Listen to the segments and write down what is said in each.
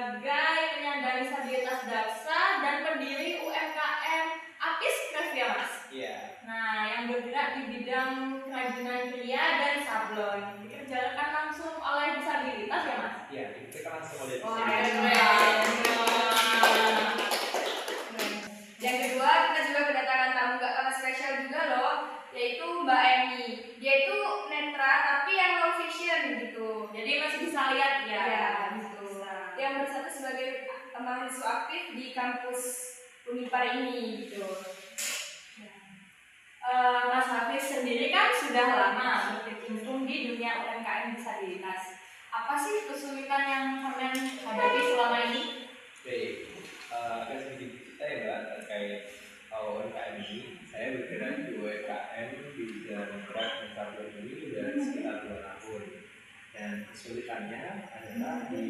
sebagai penyandang disabilitas daksa dan pendiri UMKM Apis Craft ya Mas? Iya. Nah, yang bergerak di bidang kerajinan pria dan sablon dikerjakan langsung oleh disabilitas ya Mas? Iya, kita langsung oleh Wah, disabilitas. Yang kedua, kita juga kedatangan tamu gak kalah spesial juga loh, yaitu Mbak Emi. Dia itu netra tapi yang low vision gitu. Jadi masih bisa lihat ya? Ya, gitu. Yang bersatu sebagai mahasiswa aktif di kampus Unipar ini gitu. Mas Hafiz sendiri kan sudah lama berkecimpung di dunia UMKM disabilitas. Apa sih kesulitan yang kalian hadapi selama ini? Baik, agak sedikit cerita ya Mbak terkait UMKM ini. Saya bergerak di UMKM di bidang craft dan sablon ini sudah sekitar 2 tahun. Dan kesulitannya adalah di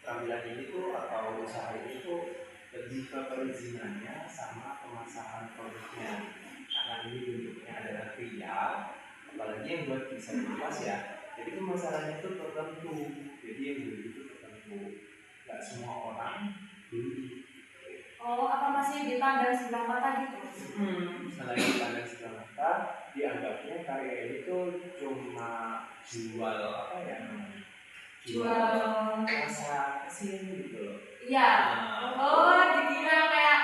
keterampilan ini tuh atau usaha ini tuh lebih ke perizinannya sama pemasaran produknya. Karena ini bentuknya adalah pria, apalagi yang buat disabilitas ya. Jadi itu masalahnya itu tertentu. Jadi yang beli itu tertentu. Gak semua orang beli. Oh, apa masih dipandang sebelah mata gitu? Selain dipandang sebelah mata, dianggapnya karya ini tuh cuma jual apa ya? Jual rasa kesini gitu loh. Iya. Oh, dikira kayak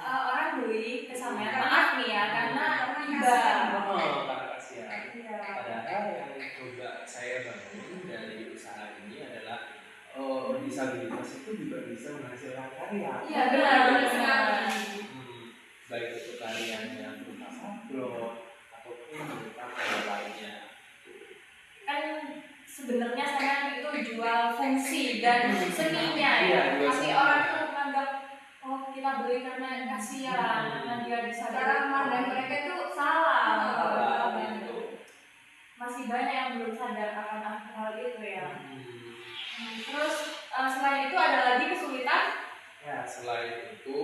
orang beli kesamaan. Maaf nih ya, karena iba. Karena kasihan. Iya. Padahal yang coba saya bangun dari usaha ini adalah disabilitas itu juga bisa menghasilkan karya. Iya, benar sekali. Baik itu karyanya berupa sablon ataupun berupa karya lainnya. Kan sebenarnya saya itu jual fungsi dan seninya ya. Tapi orang tuh menganggap oh kita beli karena kasihan, karena dia bisa Cara memandang mereka itu salah. Masih banyak yang belum sadar akan hal itu ya. Terus selain itu ada lagi kesulitan? Ya, selain itu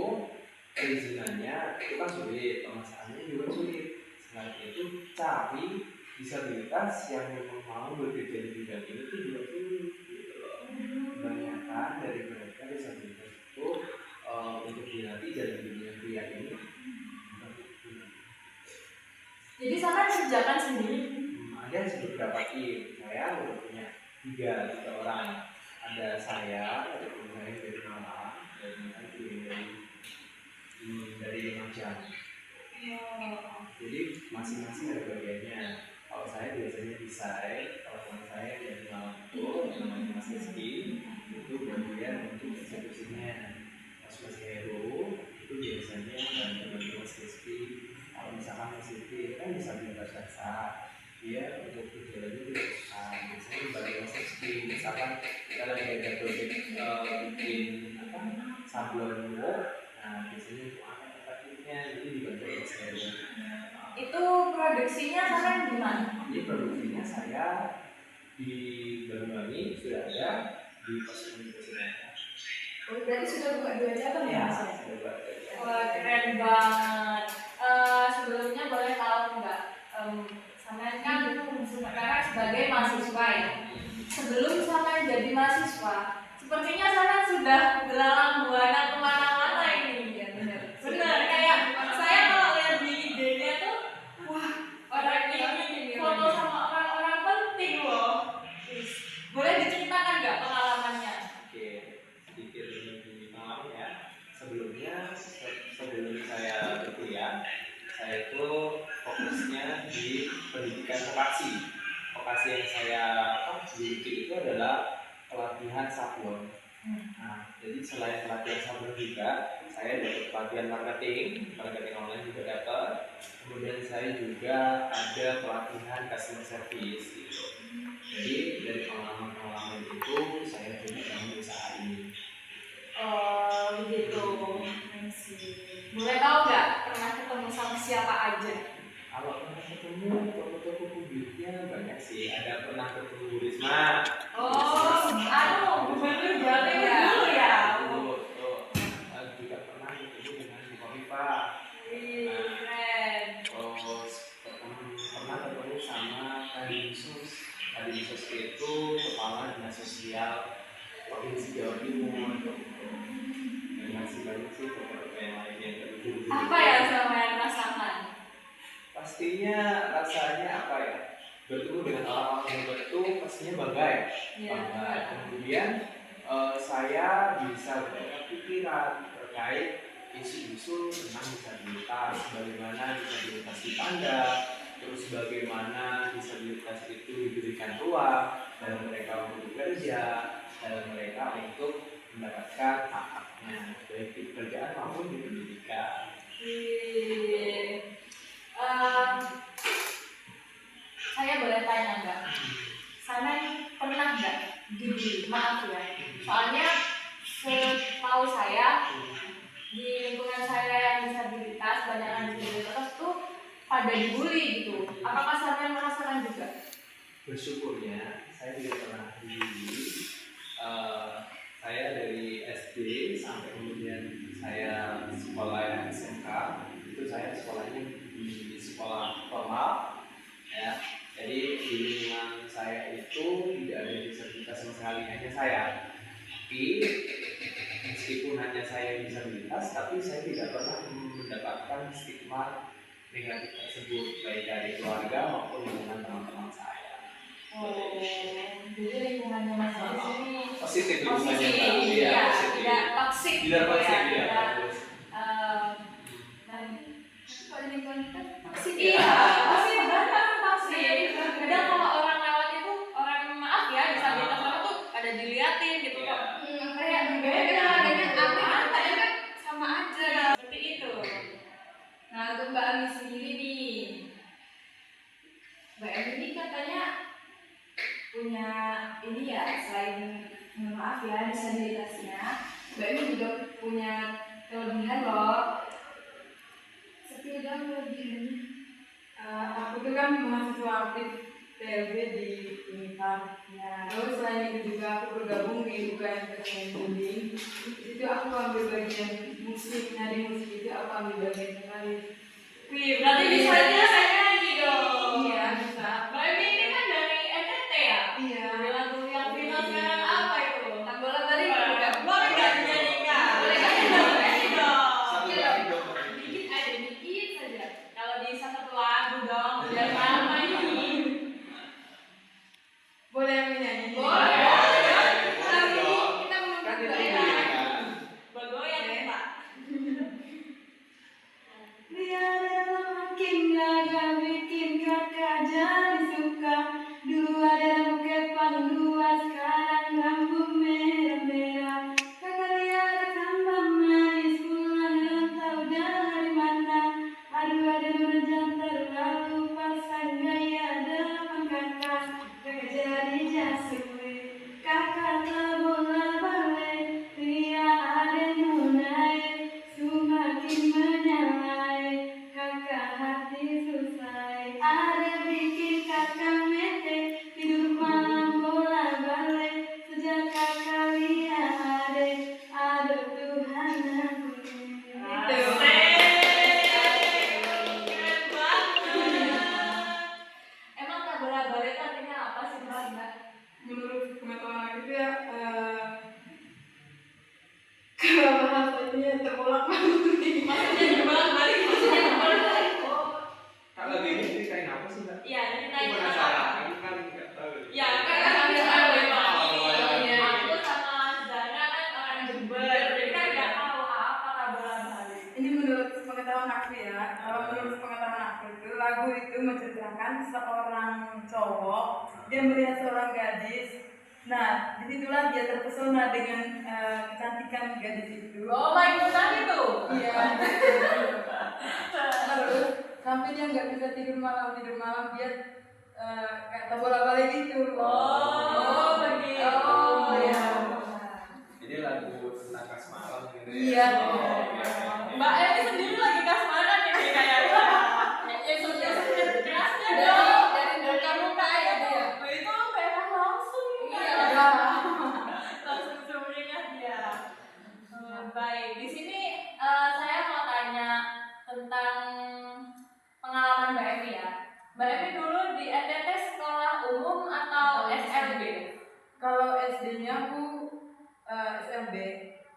perizinannya itu kan sulit, pemasarannya juga sulit. Selain itu cari disabilitas yang memang mau bekerja di bidang ini itu juga sulit gitu loh. Kebanyakan dari mereka disabilitas itu untuk dilatih dalam dunia pria ini. Jadi sana kerjakan sendiri? Ada beberapa tim, saya udah punya tiga orang. Ada saya, ada pemain dari Malang, dan dari Lumajang. Jadi masing-masing ada bagiannya. Kalau saya biasanya desain, kalau teman saya dari Malang itu namanya Mas Rizky, itu bagian untuk eksekusinya. Mas Heru itu biasanya bantu Mas Rizky. Kalau misalkan Mas Rizky kan bisa bebas daksa, dia untuk tujuannya tidak susah. Biasanya bagi Mas Rizky, misalkan kita lagi ada project bikin sablon wok, nah biasanya itu akan tempatnya jadi dibantu Mas Heru. Itu produksinya sekarang di mana? Ini produksinya saya di Banyuwangi sudah ada, di Pasuruan sudah ada. Oh, berarti sudah buka 2 cabang ya? Sudah buat. Wah, keren banget. Sebelumnya boleh tahu nggak? Sampean kan sekarang sebagai mahasiswa ya. Sebelum sampean jadi mahasiswa, sepertinya sampean sudah belalang buana kemana-mana ini. Iya, benar. Benar, kayak saya kalau lihat di IG-nya tuh, wah orang ini foto sama orang-orang penting loh. Boleh diceritakan nggak pengalamannya? Oke, sedikit lebih pengalaman ya. Sebelumnya, sebelum saya berkuliah, saya itu fokusnya di pendidikan vokasi. Vokasi yang saya miliki itu adalah pelatihan sablon. Nah, jadi selain pelatihan sablon juga, saya dapat pelatihan marketing online juga dapat. Kemudian saya juga ada pelatihan customer service gitu. Jadi dari pengalaman-pengalaman itu saya coba bangun usaha ini. Oh begitu. Boleh tahu nggak pernah ketemu sama siapa aja? Kalau pernah ketemu toko-toko publiknya banyak sih. Ada pernah ketemu Risma. Gubernur Jawa Timur dulu ya. Juga pernah ketemu dengan Kofifa. Keren. Terus pernah ketemu sama Kadinsus. Kadinsus itu kepala dinas sosial Provinsi Jawa Timur. masih banyak sih beberapa yang lain yang berburu. Apa ya selama yang rasakan? Pastinya rasanya apa ya? Bertemu dengan orang-orang hebat itu pastinya bangga ya. Iya. Bangga. Kemudian saya bisa bertukar pikiran terkait isu-isu tentang disabilitas, bagaimana disabilitas dipandang, terus bagaimana disabilitas itu diberikan ruang dalam mereka untuk bekerja, dalam mereka untuk mendapatkan hak-haknya baik di pekerjaan maupun di pendidikan. Saya boleh tanya nggak? Sana pernah nggak dibully? Maaf ya, soalnya setahu saya di lingkungan saya yang disabilitas, banyak yang disabilitas tuh pada dibully gitu. Apakah Sana merasakan juga? Bersyukurnya saya tidak pernah dibully. Saya dari SD sampai kemudian saya sekolah SMK, itu saya sekolahnya di sekolah formal ya. Jadi di lingkungan saya itu tidak ada disabilitas sama sekali, hanya saya. Tapi meskipun hanya saya disabilitas, tapi saya tidak pernah mendapatkan stigma negatif tersebut baik dari keluarga maupun lingkungan teman-teman saya. Oh, jadi lingkungannya Mas di sini Positif positif, lingkungannya, ya, positif. tidak toksik, Tidak toksik, ya, ya. tidak. Terus Kalau lingkungan kita toksik, iya, toksik banget, toksik. Kadang kalau orang lewat itu, orang maaf ya, disabilitas orang tuh ada diliatin gitu kok. Kayak beda, adanya apa kan sama aja. seperti itu. Nah, untuk Mbak Ami sendiri nih, Mbak Ami ini katanya punya ini ya, selain maaf ya disabilitasnya, Mbak Ami juga punya kelebihan loh. Seperti dong kelebihannya. Aku tuh kan mahasiswa aktif PLB di Unipar. Ya. Terus selain itu juga aku bergabung di UKM Kesenian Building. Di situ aku ambil bagian musik, nari musik itu aku ambil bagian sekali. Wih, berarti bisa aja saya nyanyi dong. Iya bisa. Mbak Emi ini kan dari NTT ya? Iya. Lagu yang final sekarang apa itu? Tak bola balik juga. Boleh nggak dinyanyikan? Boleh nggak? Boleh dong. satu lagi dong. Dikit aja, dikit saja. Kalau bisa satu lagu dong, biar lama ini. Boleh yang menyanyi? Boleh. Boleh dong. Kita mau Kan itu Mbak ini Emi. kan. Bergoyang ya Pak. Biar dalam makin gagal bikin kakak jadi suka. Dulu ada rambut kepang dua, sekarang rambut merah-merah. Kakak lihat tambah manis, pulang dan tahu dari mana. Aduh ada nona jantan lalu pasang gaya depan kakak. Kakak jadi jasui, kakak tak bola balik. Ria ada nunai, semakin menyalai. Kakak hati susah, ada bikin kakak mete. Tidur malam bola balik, sejak kakak lihat ada Tuhan aku. Itu. Keren banget. Emang tak bola balik artinya apa sih Mbak? Menurut pengetahuan aku itu ya kalau bahasanya terbolak-balik. Maksudnya dibolak balik, maksudnya dibolak balik. Oh, Kalau gini ceritain apa sih mbak? iya, Aku ceritain penasaran, aku kan nggak tahu. Ya, kan Kan kami kami tahu ya Pak. Oh, iya. Aku sama Zana kan orang Jember, jadi kan nggak tahu apa bola balik. Ini menurut pengetahuan aku ya. Kalau menurut pengetahuan aku itu lagu itu menceritakan seorang cowok dia melihat seorang gadis. Nah, disitulah dia terpesona dengan kecantikan gadis itu. Oh my god itu. Iya. Terus sampai dia nggak bisa tidur malam dia kayak bola balik gitu. Oh, begitu. Oh, iya. Jadi lagu tentang kasmaran gitu ya. Iya. Oh, oke, oke. Mbak Emi sendiri lagi kasmaran ini kayaknya. Ya sebenarnya kerasnya Dari dong. muka-muka ya dia. Itu merah langsung. Iya. Langsung sumringah dia. Baik, di sini saya mau tanya tentang pengalaman Mbak Emi ya. Mbak Emi dulu di NTT sekolah umum atau SLB? Kalau SD-nya aku SLB,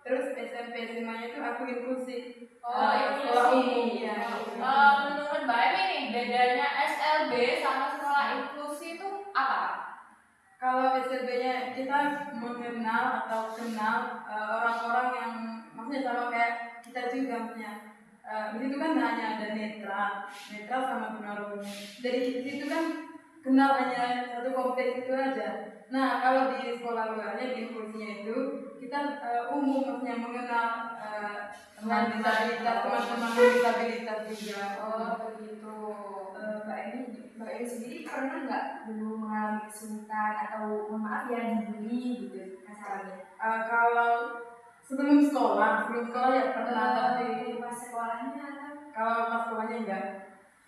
Terus SMP SMA-nya itu aku inklusi. Oh, sekolah umum. inklusi. Ya. Menurut Mbak Emi nih, bedanya SLB sama sekolah inklusi itu apa? Kalau SLB-nya kita mengenal atau kenal orang-orang yang maksudnya sama kayak kita juga maksudnya. Di situ kan hanya ada netra sama tunarungu. Dari situ kan kenal hanya satu kompleks itu aja. Nah, kalau di sekolah luarnya di inklusinya itu kita umum maksudnya mengenal teman disabilitas, teman-teman disabilitas juga. Oh begitu. Mbak Emi sendiri pernah nggak dulu mengalami kesulitan atau mohon maaf ya dibully gitu kasarnya? Kalau sebelum sekolah ya pernah, tapi Tapi pas sekolahnya kan? kalau pas sekolahnya enggak.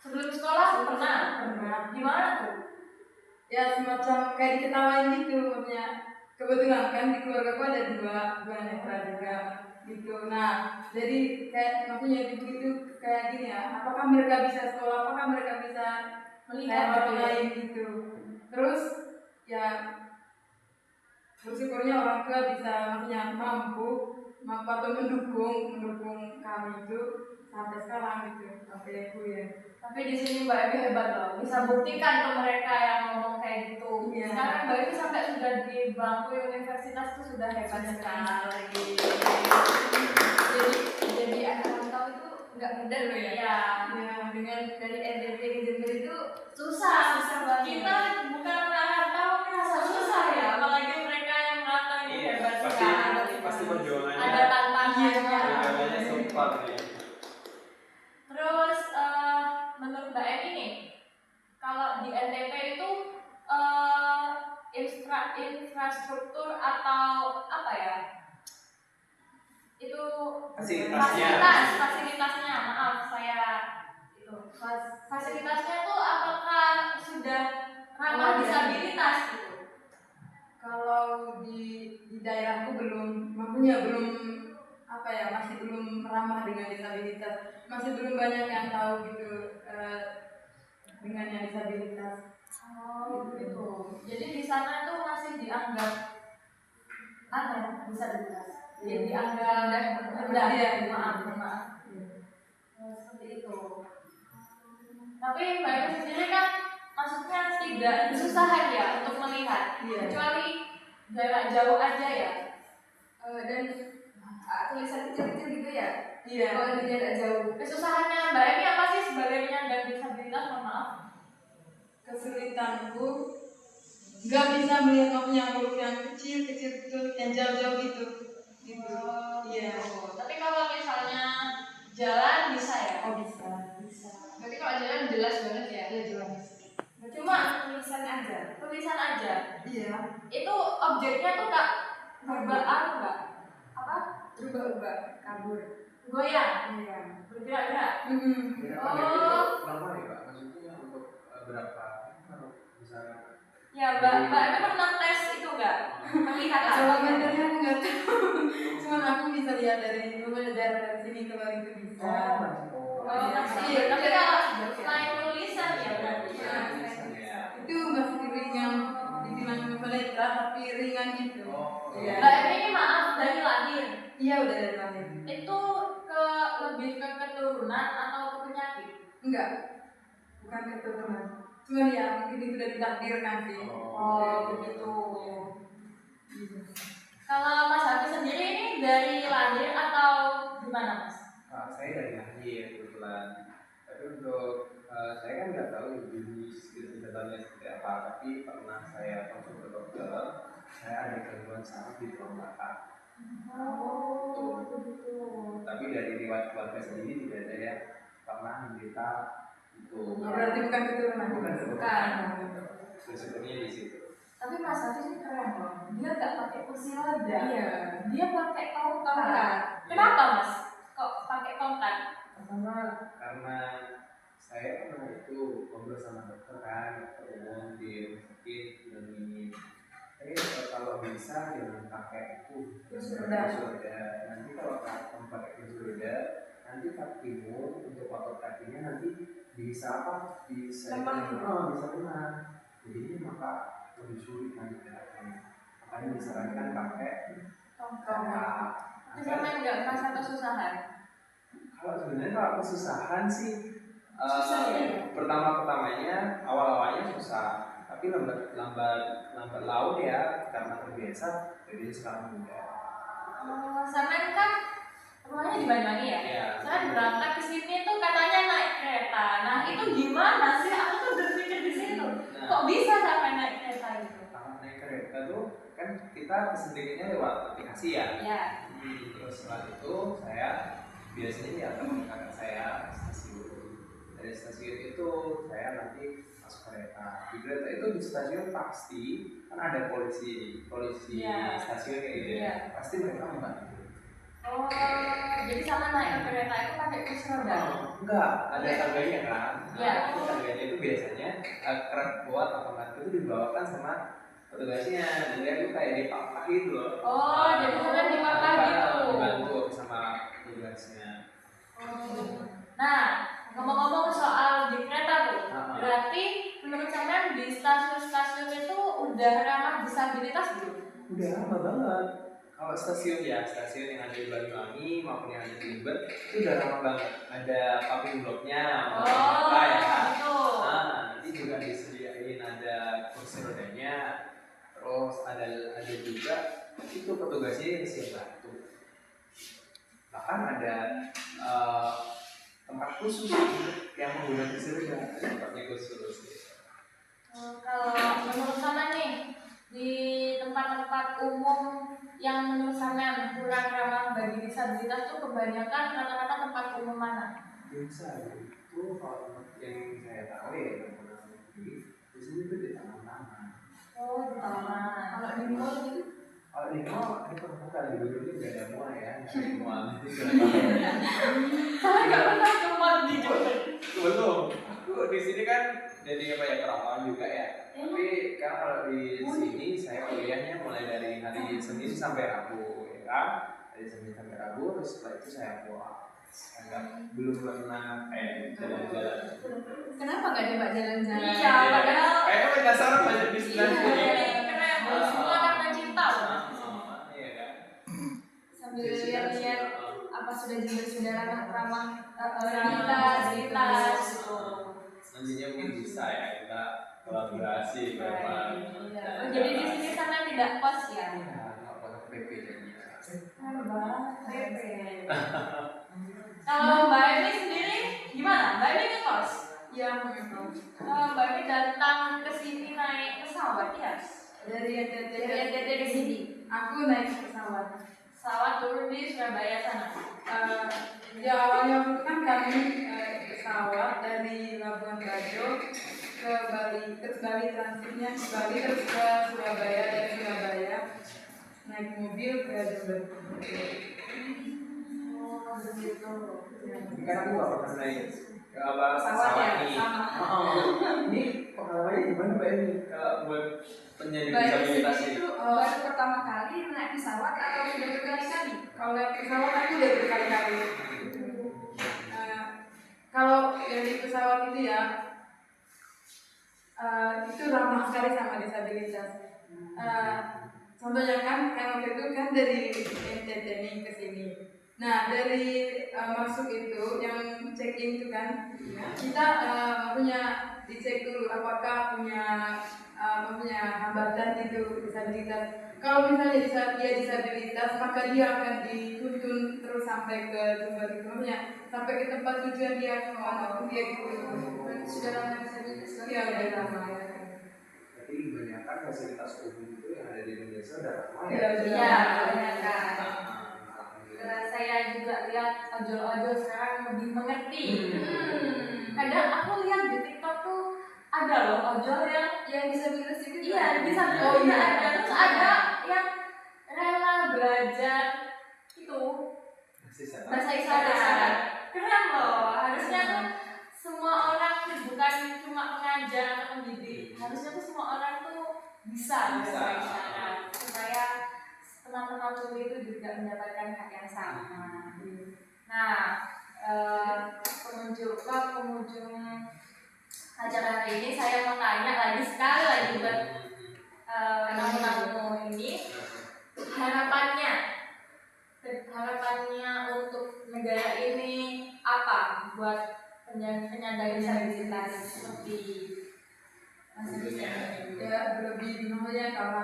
Sebelum sekolah pernah? Gimana tuh? Ya semacam kayak diketawain gitu maksudnya. Kebetulan kan di keluarga aku ada dua netra juga gitu. Nah, jadi kayak maksudnya gitu kayak gini ya, apakah mereka bisa sekolah, apakah mereka bisa melihat orang lain gitu. Terus ya bersyukurnya orang tua bisa maksudnya mampu atau mendukung kami itu sampai sekarang gitu, sampai kuliah. Tapi di sini Mbak Emi hebat loh, bisa buktikan ke mereka yang ngomong kayak gitu. Iya. Sekarang Mbak Emi sampai sudah di bangku universitas itu sudah hebat sekali. Jadi anak rantau itu nggak mudah loh ya. Iya. Ya, dengan dari NTT ke Jember itu Susah banget. Kita bukan anak tahu merasa susah ya, apalagi mereka yang merantau ini Iya, hebat pasti sekali. pasti perjuangannya. Ada tantangannya. Perjuangannya sempat nih. Terus menurut Mbak Emi nih, kalau di NTT itu infrastruktur atau apa ya? Itu fasilitasnya, maaf saya itu fasilitasnya tuh apakah sudah ramah disabilitas gitu? Kalau di daerahku belum, maksudnya belum apa ya, masih belum ramah dengan disabilitas, masih belum banyak yang tahu gitu dengan yang disabilitas. Oh gitu. Jadi di sana tuh masih dianggap ada disabilitas. Jadi dianggap rendah. Iya. Maaf. Seperti itu. Tapi Mbak Emi sendiri kan maksudnya tidak kesusahan ya untuk melihat, Iya. kecuali jarak jauh aja ya. Dan tulisan kecil-kecil gitu ya. Iya. Kalau di jarak jauh. Kesusahannya Mbak Emi apa sih sebagai penyandang disabilitas? Mohon maaf. Kesulitanku nggak bisa melihat maksudnya huruf yang kecil, yang jauh-jauh gitu. Iya. Tapi kalau misalnya jalan bisa ya? Oh bisa. Berarti kalau jalan jelas banget ya. Iya jelas. Cuma tulisan aja. tulisan aja. Iya. Itu objeknya tuh tak berubah enggak? Apa? Berubah-ubah, kabur. Goyang, Iya. bergerak-gerak. Gerakannya itu normal ya Pak? Maksudnya untuk berapa? Kalau misalnya Ya Mbak Emi pernah tes itu enggak? Penglihatan. Kalau meternya aku nggak tahu. Cuman aku bisa lihat dari sini keluar itu bisa. Oh, masih. Tapi kalau selain tulisan ya berarti. Itu masih ringan, dibilang netra tapi ringan gitu. Iya. Mbak Emi ini maaf dari lahir. Iya udah dari lahir. Itu lebih ke keturunan atau ke penyakit? Enggak, bukan keturunan. Cuman ya mungkin itu udah ditakdirkan sih. Oh begitu. Kalau Mas Hafiz sendiri ini dari lahir atau gimana Mas? Saya dari lahir kebetulan. Tapi untuk saya kan nggak tahu jenis kesehatannya seperti apa. Tapi pernah saya konsul ke dokter, saya ada gangguan saraf di tulang belakang. Oh begitu. Tapi dari riwayat keluarga sendiri tidak ada yang pernah menderita itu. Berarti bukan keturunan. Bukan. Syukurnya di situ. Tapi Mas Hafiz ini keren loh. Dia nggak pakai kursi roda. Iya. Dia pakai tongkat. Kenapa Mas? Kok pakai tongkat? Karena saya pernah itu ngobrol sama dokter kan, umum di rumah sakit bilang ini, kalau bisa jangan pakai itu kursi roda. Nanti kalau kamu pakai kursi roda, nanti kakimu untuk otot kakinya nanti bisa bisa lemah. Jadi maka lebih sulit nanti gerakannya. Makanya disarankan pakai Tapi sampai nggak merasa kesusahan. Kalau sebenarnya kalau kesusahan sih Susah ya? pertama-pertamanya awalnya susah, tapi lambat laun ya karena terbiasa jadi sekarang mudah. Sampai kan rumahnya di Banyuwangi ya? Iya. Saya berangkat ke sini tuh katanya naik kereta. Nah itu gimana sih? Aku tuh berpikir di situ. Kok bisa sampai naik kereta itu? Kalau naik kereta tuh kan kita pesen tiketnya lewat aplikasi ya. Ya. Terus setelah itu saya biasanya ya teman kakak saya stasiun. Dari stasiun itu saya nanti masuk kereta. Di kereta itu di stasiun pasti kan ada polisi Iya. stasiun kayak gitu. Iya. Pasti mereka membantu. Oh, jadi sama naik kereta itu pakai kursi roda? Enggak, ada harganya kan. Iya. Nah, harganya itu biasanya kereta buat otomatis itu dibawakan sama petugasnya. Jadi aku kayak dipapah gitu loh. Oh, jadi kalian dipapah gitu. Dibantu sama petugasnya. Nah, ngomong-ngomong soal di kereta tuh, Ah. berarti menurut kalian di stasiun-stasiun itu udah ramah disabilitas belum? Udah lama banget. Kalau stasiun yang ada di Banyuwangi maupun yang ada di Jember itu udah lama banget. Ada paving blocknya, apa ya. betul. Nah, nanti juga disediain ada kursi rodanya. Terus ada juga itu petugasnya yang siap bantu. Bahkan ada tempat khusus yang menggunakan kursi roda, tempatnya khusus. Kalau menurut sama nih di tempat-tempat umum yang menurut sampean kurang ramah bagi disabilitas tuh kebanyakan rata-rata tempat umum mana? Biasa itu kalau tempat yang saya tahu ya yang pernah pergi di sini itu di taman-taman. Oh, di taman. Kalau di mall gitu? Kalau di mall itu bukan di dulu itu nggak ada mual ya, nggak ada mual. Saya nggak pernah ke mall di Jogja. Belum. Aku di sini kan jadi apa ya keramaian juga ya. Tapi kan kalau di sini saya kuliahnya mulai dari hari Senin sampai Rabu ya kan. Dari Senin sampai Rabu terus setelah itu saya pulang. Saya belum pernah jalan-jalan. Kenapa nggak coba jalan-jalan? Iya, padahal Kayaknya penasaran banyak destinasi. keren. Semua karena cinta loh. Iya kan. Sambil lihat-lihat apa sudah jadi ramah Disabilitas gitu. Nantinya mungkin bisa ya kita kolaborasi berapa. Oh, jadi di sini sama tidak kos ya? Ya, nggak pakai PP jadinya. Kalau Mbak Emi sendiri gimana? Mbak Emi ke kos? Iya. Mbak Emi datang ke sini naik pesawat ya? Dari NTT ke sini. aku naik pesawat. Pesawat turun di Surabaya sana. Ya awalnya waktu kan kami pesawat dari Labuan Bajo ke Bali, terus Bali transitnya ke Bali terus ke Surabaya, dari Surabaya naik mobil ke Jember. Oh, begitu. Kan aku nggak pernah naik ke apa Pesawat ya, ini. sama. Ini pengalamannya gimana Mbak Eni kalau buat penyandang Mbak disabilitas Eni ini? itu baru pertama kali naik pesawat atau sudah berkali-kali? Kalau naik pesawat aku udah berkali-kali. Kalau dari pesawat itu ya, itu ramah sekali sama disabilitas. Contohnya kan waktu itu kan dari NTT nih ke sini. Nah dari masuk itu yang check in itu kan kita punya dicek dulu apakah punya hambatan itu disabilitas. Kalau misalnya dia disabilitas maka dia akan dituntun terus sampai ke tempat itu, sampai ke tempat tujuan dia kemana dia gitu. Sudah lama disabilitas? Iya udah lama ya. Jadi kebanyakan fasilitas umum itu yang ada di Indonesia udah lama ya. Iya udah Iya, lama. kebanyakan. Saya juga lihat ojol-ojol sekarang lebih mengerti. Kadang aku lihat di TikTok tuh ada loh ojol yang disabilitas juga? iya bisa Oh, iya. ada, terus ada yang rela belajar itu bahasa isyarat. Keren loh. Harusnya tuh semua orang tuh bukan cuma pengajar atau pendidik. Harusnya tuh semua orang tuh bisa bahasa isyarat supaya teman-teman tuli itu juga mendapatkan hak yang sama. Nah, pengunjung acara hari ini saya mau tanya lagi sekali lagi buat tamu-tamu ini. harapannya untuk negara ini apa buat penyandang disabilitas seperti Ya lebih namanya kalau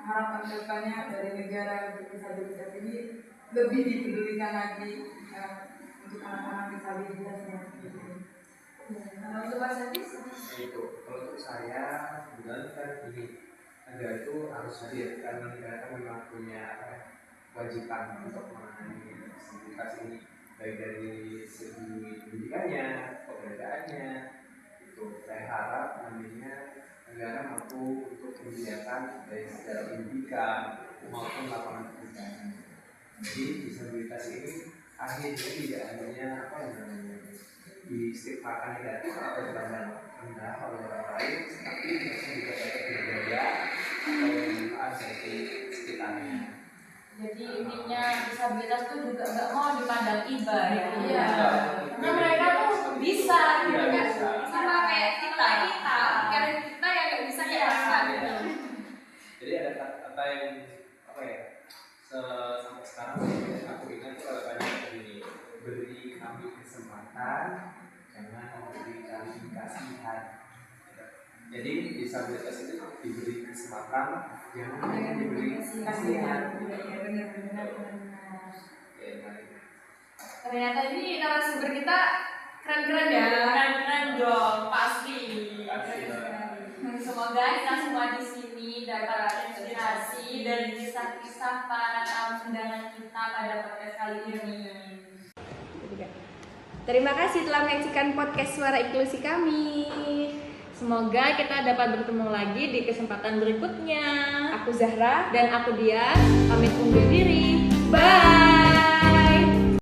harapan kedepannya dari negara disabilitas ini lebih dipedulikan lagi untuk anak-anak disabilitasnya. Kalau untuk Mas Hafiz? Itu kalau untuk saya kebetulan kan ini negara itu harus hadir karena negara kan memang punya kewajiban untuk menangani disabilitas ini baik dari segi pendidikannya, pekerjaannya. Itu saya harap nantinya negara mampu untuk menyediakan dari segala pendidikan maupun lapangan pekerjaan. Jadi disabilitas ini akhirnya tidak hanya apa yang namanya distigmakan negatif atau dipandang rendah oleh orang lain, tapi bisa juga dapat berbeda atau bermanfaat bagi sekitarnya. Jadi intinya disabilitas itu juga nggak mau dipandang iba ya. Iya. Karena mereka tuh bisa gitu Iya, kan. bisa. Sama kayak kita karena kita yang nggak bisa kayak mereka. Iya. Jadi ada kata yang apa ya? Sampai sekarang aku ingat itu ada banyak ini, beri kami kesempatan, jangan memberi kami kasihan. Jadi disabilitas itu diberi kesempatan, jangan diberi kasihan. Benar-benar. Ya, mari. Ternyata ini narasumber kita keren-keren ya. Keren-keren dong, pasti. Pasti. Semoga kita semua di sini dapat inspirasi dari kisah-kisah para tamu undangan kita pada podcast kali ini. Terima kasih telah menyaksikan podcast Suara Inklusi kami. Semoga kita dapat bertemu lagi di kesempatan berikutnya. Aku Zahra. Dan aku Dia, pamit undur diri.